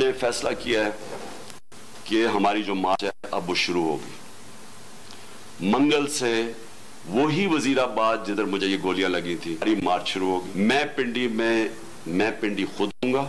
हमने फैसला किया है कि हमारी जो मार्च है अब वो शुरू होगी। मंगल से वही वजीराबाद जिधर मुझे ये गोलियां लगी थी, हमारी मार्च शुरू होगी। मैं पिंडी खुद दूंगा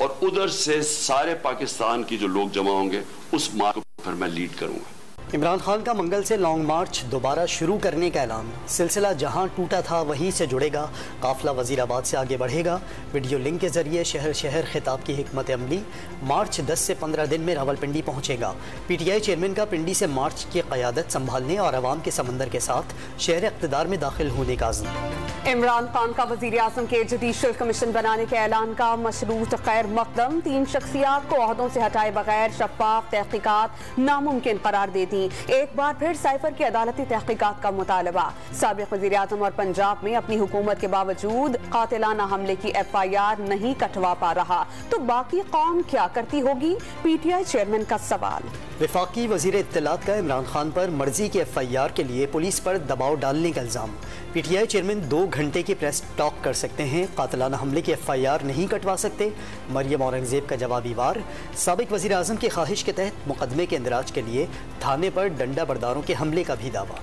और उधर से सारे पाकिस्तान की जो लोग जमा होंगे उस मार्च को फिर मैं लीड करूंगा। इमरान खान का मंगल से लॉन्ग मार्च दोबारा शुरू करने का ऐलान। सिलसिला जहां टूटा था वहीं से जुड़ेगा। काफिला वजीराबाद से आगे बढ़ेगा। वीडियो लिंक के जरिए शहर शहर खिताब की हिकमत अमली। मार्च 10 से 15 दिन में रावलपिंडी पहुंचेगा। PTI चेयरमैन का पिंडी से मार्च की क़यादत संभालने और अवाम के समंदर के साथ शहर इक़्तिदार में दाखिल होने का अज़्म। इमरान खान का वज़ीर आज़म के जुडिशल कमीशन बनाने के ऐलान का मशरूत खैर मकदम। 3 शख्सियात को ओहदों से हटाए बगैर शफाफ तहकीकात नामुमकिन करार दे दी। एक बार फिर साइफर की अदालती तहकीकात का मुतालबा। साबिक़ वज़ीर आज़म और पंजाब में अपनी हुकूमत के बावजूद कातिलाना हमले की FIR नहीं कटवा पा रहा तो बाकी कौम क्या करती होगी? PTI चेयरमैन का सवाल। वफाकी वज़ीर इत्तलात का इमरान खान पर मर्जी के FIR के लिए पुलिस पर दबाव डालने का इल्ज़ाम। PTI चेयरमैन 2 घंटे की प्रेस टॉक कर सकते हैं, कातिलाना हमले की FIR नहीं कटवा सकते। मरियम औरंगजेब का जवाबी वार। साबिक़ वज़ीर आज़म की ख्वाहिश के तहत मुकदमे के इंदराज के लिए थाने पर डंडा बरदारों के हमले का भी दावा।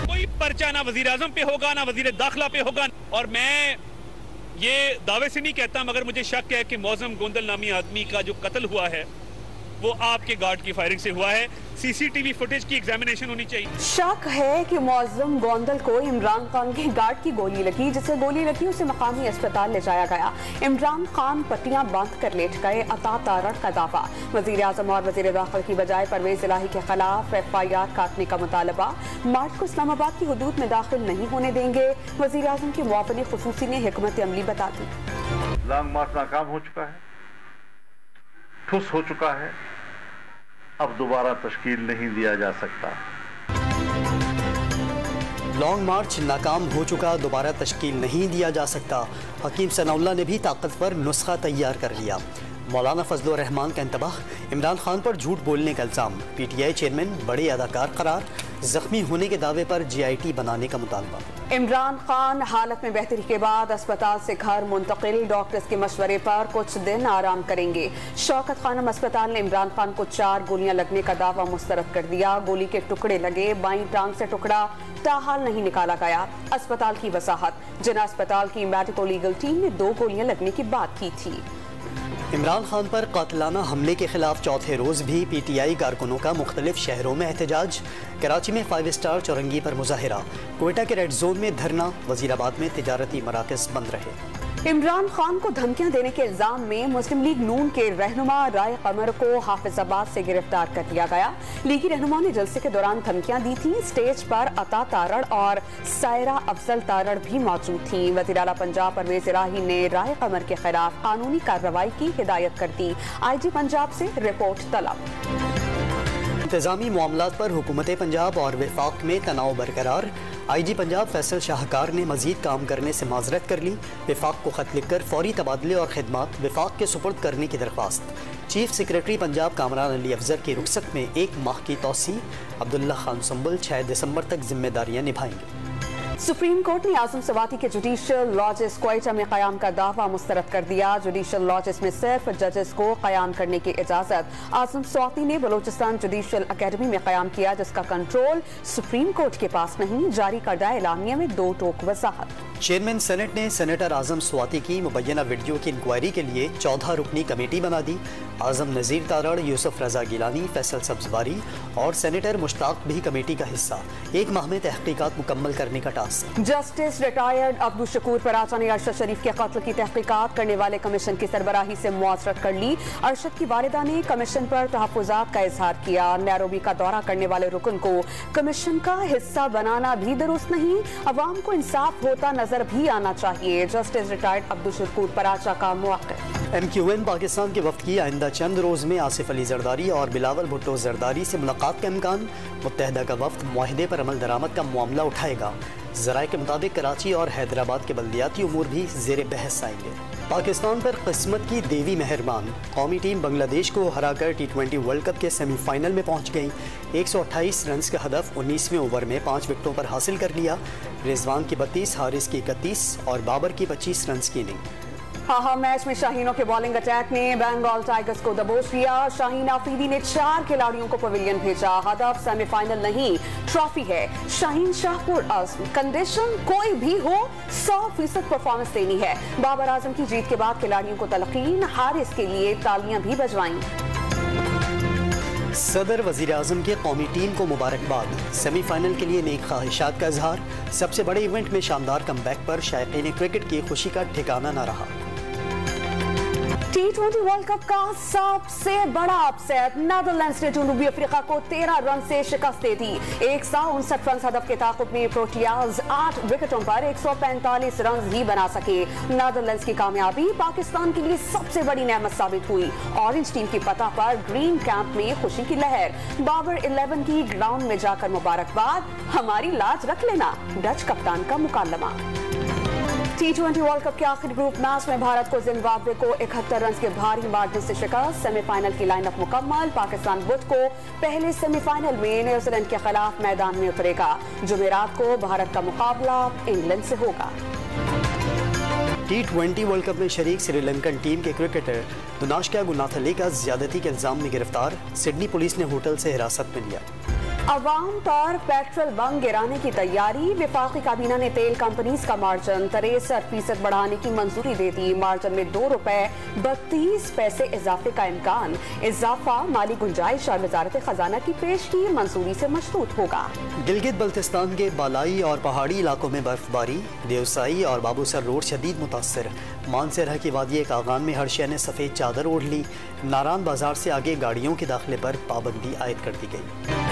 कोई पर्चा ना वज़ीर आज़म पे होगा ना वज़ीर दाखिला पे होगा। और मैं ये दावे से नहीं कहता, मगर मुझे शक है कि मौज़म गोंदल नामी आदमी का जो कत्ल हुआ है वो आपके गार्ड की फायरिंग से हुआ है। CCTV फुटेज की एग्जामिनेशन होनी चाहिए। शक है कि मौज़म गोंदल को इमरान खान के गार्ड की गोली लगी। जिसे गोली लगी उसे मकामी अस्पताल ले जाया गया। इमरान खान पट्टियां बांध कर लेट गए। अता तारड़ का दावा। वज़ीर आज़म और वज़ीर दाखिला की बजाय परवेज इलाही के खिलाफ FIR काटने का मुतालबा। मार्च को इस्लामाबाद की हुदूद में दाखिल नहीं होने देंगे। वज़ीर आज़म के मुआविन खुसूसी ने हिकमत अमली बता दी। लॉन्ग मार्च नाकाम हो चुका है, ठुस हो चुका है, अब दोबारा तश्कील नहीं दिया जा सकता। लॉन्ग मार्च नाकाम हो चुका, दोबारा तश्कील नहीं दिया जा सकता। हकीम सनाउल्लाह ने भी ताकतवर नुस्खा तैयार कर लिया। मौलाना फजलुर रहमान का इंतबाह। इमरान खान पर झूठ बोलने का इल्ज़ाम। PTI चेयरमैन बड़े अदाकार करार। जख्मी होने के दावे पर GIT बनाने का मुतालबा। इमरान खान हालत में बेहतरी के बाद अस्पताल से घर मुंतकिल। डॉक्टर्स के मशवरे पर कुछ दिन आराम करेंगे। शौकत खानम अस्पताल ने इमरान खान को 4 गोलियां लगने का दावा मुस्तरद कर दिया। गोली के टुकड़े लगे, बाईं टांग से टुकड़ा ताहाल नहीं निकाला गया। अस्पताल की वसाहत। जिना अस्पताल की मेडिको लीगल टीम ने 2 गोलियां लगने की बात की थी। इमरान खान पर कातिलाना हमले के खिलाफ चौथे रोज भी PTI कारकुनों का मुख्तलिफ शहरों में एहतजाज। कराची में 5 स्टार चौरंगी पर मुजाहिरा। क्वेटा के रेड जोन में धरना। वजीराबाद में तिजारती मराकज़ बंद रहे। इमरान खान को धमकियां देने के इल्जाम में मुस्लिम लीग नून के रहनुमा राय कमर को हाफिजाबाद से गिरफ्तार कर लिया गया। लीगी रहनुमा ने जलसे के दौरान धमकियां दी थी। स्टेज पर अता तारड़ और सायरा अफजल तारड़ भी मौजूद थी। वज़ीर आला पंजाब परवेज इलाही ने राय कमर के खिलाफ कानूनी कार्रवाई की हिदायत कर दी। IG पंजाब से रिपोर्ट तलब। इंतजामी मामलात पर हुकूमत पंजाब और वफाक में तनाव बरकरार। IG पंजाब फैसल शाहकार ने मजीद काम करने से माजरत कर ली। वफाक को खत लिखकर फौरी तबादले और खिदमात वफाक के सुपुर्द करने की दरख्वास्त। चीफ सेक्रेटरी पंजाब कामरान अली अफजर की रुखसत में 1 माह की तौसी। अब्दुल्ला खान सुंबुल 6 दिसंबर तक जिम्मेदारियां निभाएंगे। सुप्रीम कोर्ट ने आज़म स्वाति के जुडिशल लॉजेस क्वेटा में क़याम का दावा मुस्तरद कर दिया। जुडिशल लॉजेस में सिर्फ जजेस को क़याम करने की इजाज़त आज़म स्वाति ने बलूचिस्तान जुडिशल अकेडमी में क़याम किया, जिसका कंट्रोल सुप्रीम कोर्ट के पास नहीं। जारी करदा एलामिया में 2 टोक वजाहत। चेयरमैन सेनेट ने सेनेटर आज़म स्वाति की मुबैना वीडियो की इंक्वायरी के लिए 14 रुकनी कमेटी बना दी। आज़म नज़ीर तारड़, यूसुफ रजा गिलानी, फैसल सब्जवारी और सेनेटर मुश्ताक भी कमेटी का हिस्सा। 1 माह में तहकीकात मुकम्मल करने का task. Justice retired Abdul Shakoor Paracha ने अरशद शरीफ के कत्ल की तहकीकात करने वाले कमीशन की सरबराही से मुआसरत कर ली। अरशद की वालिदा ने कमीशन पर तहफ़्फ़ुज़ात का इजहार किया। नैरोबी का दौरा करने वाले रुकन को कमीशन का हिस्सा बनाना भी दुरुस्त नहीं। अवाम को इंसाफ होता नजर भी आना चाहिए। जस्टिस रिटायर्ड अब्दुल शकूर पराचा का मौक़िफ़। MQN पाकिस्तान के वफ्द की आइंदा चंद रोज़ में आसिफ अली जरदारी और बिलावल भुट्टो जरदारी से मुलाकात का इम्कान। मुत्तहदा का वफ्द मुआहदे पर अमल दरामद का मामला उठाएगा। ज़राए के मुताबिक कराची और हैदराबाद के बल्दियाती उमूर भी ज़ेर बहस आएंगे। पाकिस्तान पर किस्मत की देवी मेहरबान। कौमी टीम बांग्लादेश को हराकर T20 वर्ल्ड कप के सेमीफाइनल में पहुंच गई। 128 रन का हदफ 19वें ओवर में 5 विकेटों पर हासिल कर लिया। रिजवान की 32, हारिस की 31 और बाबर की 25 रन की इनिंग। हाँ मैच में शाहीनों के बॉलिंग अटैक ने बंगाल टाइगर्स को दबोच लिया। शाहीन आफरीदी ने 4 खिलाड़ियों को पवेलियन भेजा। हदफ सेमीफाइनल नहीं, ट्रॉफी है। शाहीन शाहपुर अज़्म, कंडीशन कोई भी हो 100% परफॉर्मेंस देनी है। बाबर आजम की जीत के बाद खिलाड़ियों को तलकीन, हारिस के लिए तालियां भी बजवाईं। सदर वजीर आजम के कौमी टीम को मुबारकबाद। सेमीफाइनल के लिए नेक ख्वाहिशात का इजहार। सबसे बड़े इवेंट में शानदार कमबैक पर शायकीन क्रिकेट की खुशी का ठिकाना न रहा। T20 वर्ल्ड कप का सबसे बड़ा अपसेट, नेदरलैंड्स ने जनूबी अफ्रीका को 13 रन से शिकस्त दे दी। 159 रन हदफ के ताकुब में प्रोटियाज 8 विकेटों पर 145 रन ही बना सके। नेदरलैंड्स की कामयाबी पाकिस्तान के लिए सबसे बड़ी नेमत साबित हुई। ऑरेंज टीम की फतह पर ग्रीन कैंप में खुशी की लहर। बाबर 11 की ग्राउंड में जाकर मुबारकबाद, हमारी लाज रख लेना, डच कप्तान का मुकालमा। T20 वर्ल्ड कप के आखिरी ग्रुप मैच में भारत को जिम्बाब्वे को 71 रन के भारी मार्जिन से शिकस्त। सेमीफाइनल की लाइनअप मुकम्मल। पाकिस्तान बुध को पहले सेमीफाइनल में न्यूजीलैंड के खिलाफ मैदान में उतरेगा। जुमेरात को भारत का मुकाबला इंग्लैंड से होगा। T20 वर्ल्ड कप में शरीक श्रीलंकन टीम के क्रिकेटर दुनाशका गुनाथली का ज्यादती के इल्जाम में गिरफ्तार। सिडनी पुलिस ने होटल से हिरासत में लिया। अवाम पर पेट्रोल बम गिराने की तैयारी। वफाकी काबीना ने तेल कंपनीज का मार्जिन 63% बढ़ाने की मंजूरी दे दी। मार्जिन में ₹2.32 इजाफे का इम्कान। इजाफा माली गुंजाइश और वजारत खजाना की पेश की मंजूरी से मशरूत होगा। गिलगित बल्तिस्तान के बालाई और पहाड़ी इलाकों में बर्फबारी। देवसाई और बाबूसर रोड शदीद मुतासर। मानसरह की वादी कागान में हर शय ने सफ़ेद चादर ओढ़ ली। नारान बाजार से आगे गाड़ियों के दाखिले पर पाबंदी आयद कर दी गई।